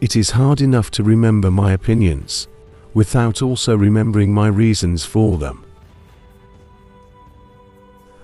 It is hard enough to remember my opinions, without also remembering my reasons for them.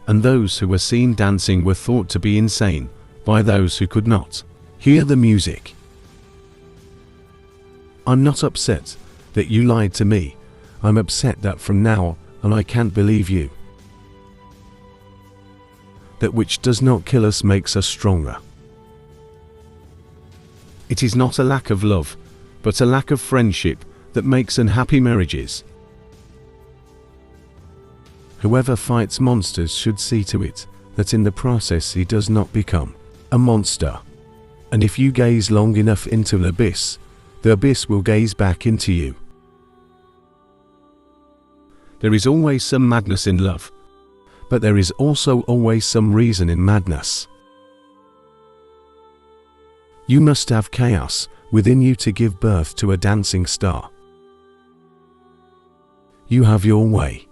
And those who were seen dancing were thought to be insane by those who could not hear the music. I'm not upset that you lied to me. I'm upset that from now on I can't believe you. That which does not kill us makes us stronger. It is not a lack of love, but a lack of friendship that makes unhappy marriages. Whoever fights monsters should see to it that in the process he does not become a monster. And if you gaze long enough into the abyss will gaze back into you. There is always some madness in love, but there is also always some reason in madness. You must have chaos within you to give birth to a dancing star. You have your way.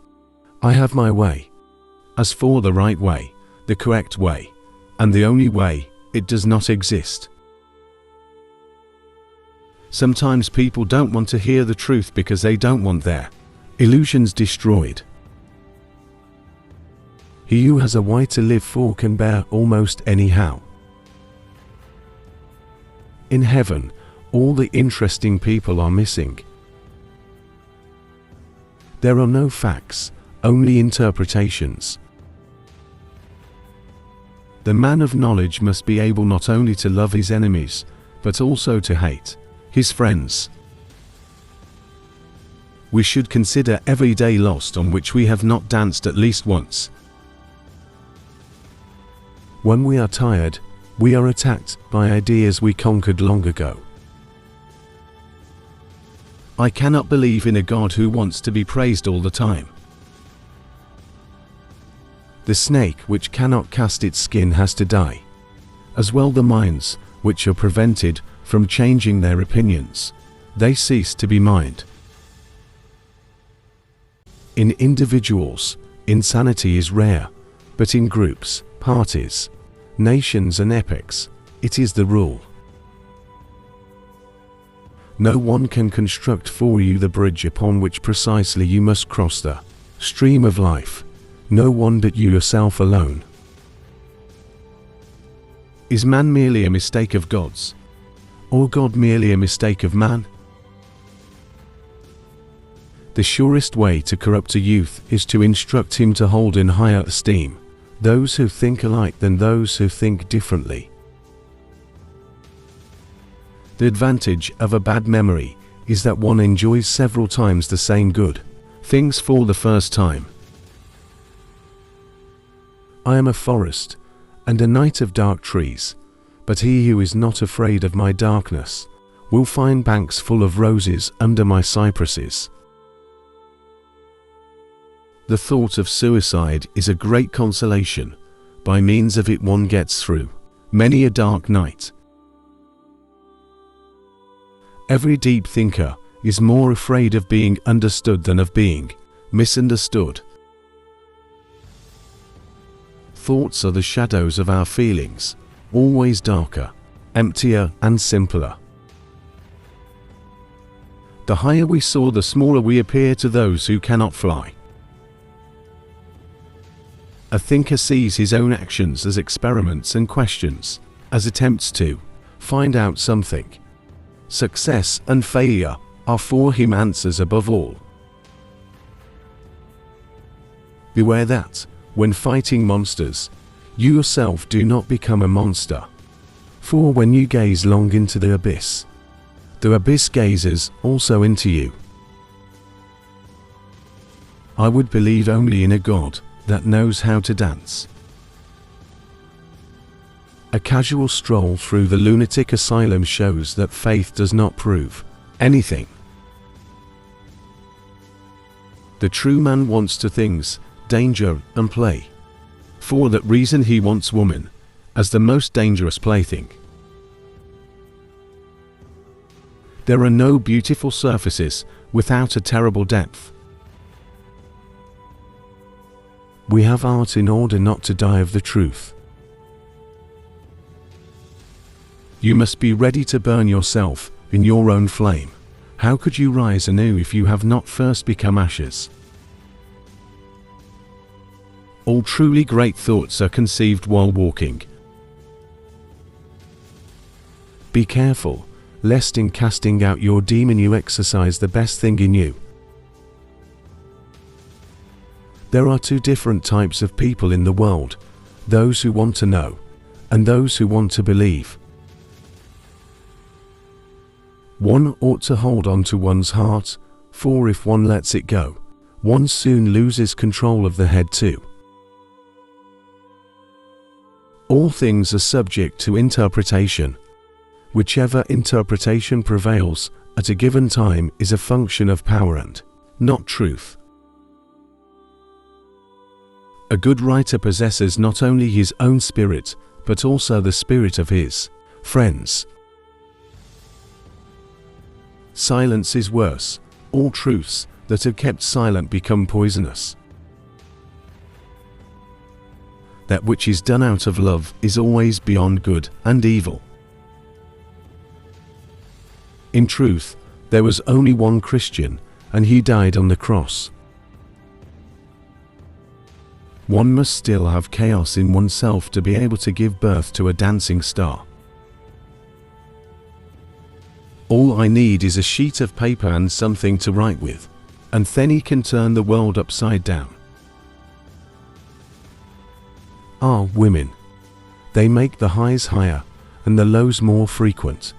I have my way. As for the right way, the correct way, and the only way, it does not exist. Sometimes people don't want to hear the truth because they don't want their illusions destroyed. He who has a why to live for can bear almost anyhow. In heaven, all the interesting people are missing. There are no facts, only interpretations. The man of knowledge must be able not only to love his enemies, but also to hate his friends. We should consider every day lost on which we have not danced at least once. When we are tired, we are attacked by ideas we conquered long ago. I cannot believe in a God who wants to be praised all the time. The snake which cannot cast its skin has to die, as well the minds which are prevented from changing their opinions, they cease to be mind. In individuals, insanity is rare, but in groups, parties, nations and epochs, it is the rule. No one can construct for you the bridge upon which precisely you must cross the stream of life, no one but you yourself alone. Is man merely a mistake of God's, or God merely a mistake of man? The surest way to corrupt a youth is to instruct him to hold in higher esteem those who think alike than those who think differently. The advantage of a bad memory is that one enjoys several times the same good things for the first time. I am a forest and a night of dark trees, but he who is not afraid of my darkness will find banks full of roses under my cypresses. The thought of suicide is a great consolation. By means of it one gets through many a dark night. Every deep thinker is more afraid of being understood than of being misunderstood. Thoughts are the shadows of our feelings, always darker, emptier and simpler. The higher we soar, the smaller we appear to those who cannot fly. A thinker sees his own actions as experiments and questions, as attempts to find out something. Success and failure are for him answers above all. Beware that, when fighting monsters, you yourself do not become a monster. For when you gaze long into the abyss gazes also into you. I would believe only in a God that knows how to dance. A casual stroll through the lunatic asylum shows that faith does not prove anything. The true man wants two things, danger and play. For that reason he wants woman as the most dangerous plaything. There are no beautiful surfaces without a terrible depth. We have art in order not to die of the truth. You must be ready to burn yourself in your own flame, how could you rise anew if you have not first become ashes? All truly great thoughts are conceived while walking. Be careful, lest in casting out your demon you exercise the best thing in you. There are two different types of people in the world, those who want to know, and those who want to believe. One ought to hold on to one's heart, for if one lets it go, one soon loses control of the head too. All things are subject to interpretation. Whichever interpretation prevails at a given time is a function of power and not truth. A good writer possesses not only his own spirit, but also the spirit of his friends. Silence is worse. All truths that are kept silent become poisonous. That which is done out of love is always beyond good and evil. In truth, there was only one Christian, and he died on the cross. One must still have chaos in oneself to be able to give birth to a dancing star. All I need is a sheet of paper and something to write with, and then he can turn the world upside down. Ah, women. They make the highs higher, and the lows more frequent.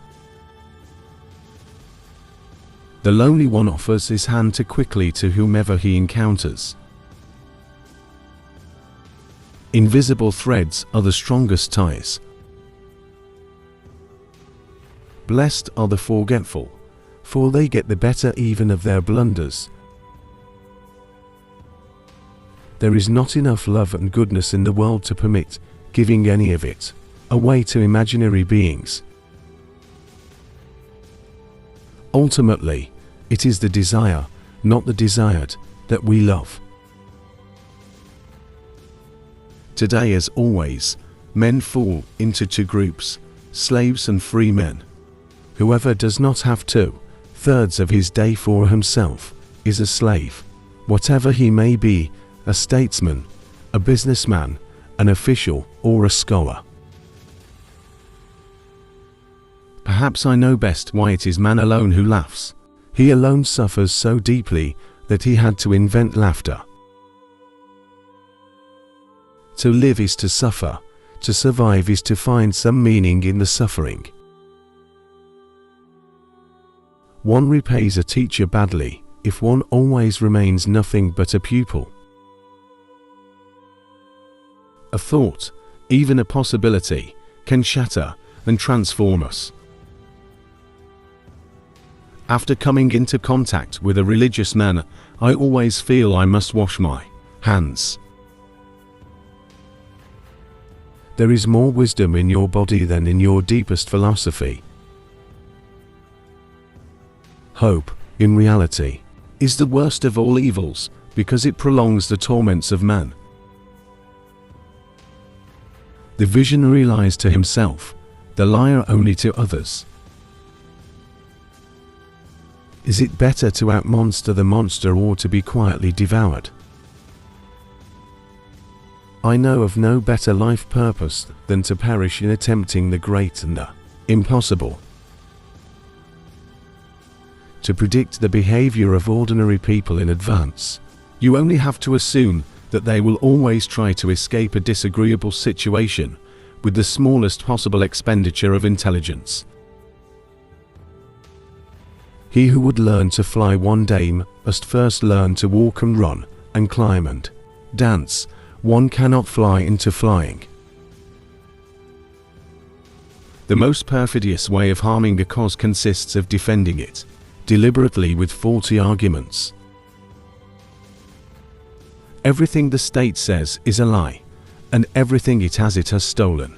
The lonely one offers his hand too quickly to whomever he encounters. Invisible threads are the strongest ties. Blessed are the forgetful, for they get the better even of their blunders. There is not enough love and goodness in the world to permit giving any of it away to imaginary beings. Ultimately, it is the desire, not the desired, that we love. Today, as always, men fall into two groups, slaves and free men. Whoever does not have 2/3 of his day for himself is a slave, whatever he may be, a statesman, a businessman, an official, or a scholar. Perhaps I know best why it is man alone who laughs. He alone suffers so deeply that he had to invent laughter. To live is to suffer, to survive is to find some meaning in the suffering. One repays a teacher badly if one always remains nothing but a pupil. A thought, even a possibility, can shatter and transform us. After coming into contact with a religious man, I always feel I must wash my hands. There is more wisdom in your body than in your deepest philosophy. Hope, in reality, is the worst of all evils because it prolongs the torments of man. The visionary lies to himself, the liar only to others. Is it better to outmonster the monster or to be quietly devoured? I know of no better life purpose than to perish in attempting the great and the impossible. To predict the behavior of ordinary people in advance, you only have to assume that they will always try to escape a disagreeable situation with the smallest possible expenditure of intelligence. He who would learn to fly one day must first learn to walk and run, and climb and dance. One cannot fly into flying. The most perfidious way of harming a cause consists of defending it, deliberately with faulty arguments. Everything the state says is a lie, and everything it has stolen.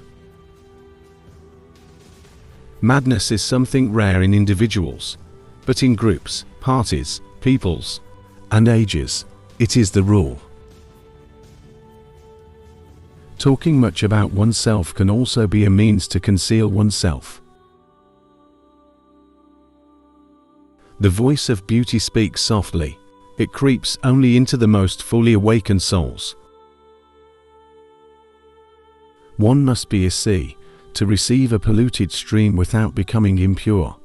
Madness is something rare in individuals, but in groups, parties, peoples, and ages, it is the rule. Talking much about oneself can also be a means to conceal oneself. The voice of beauty speaks softly. It creeps only into the most fully awakened souls. One must be a sea to receive a polluted stream without becoming impure.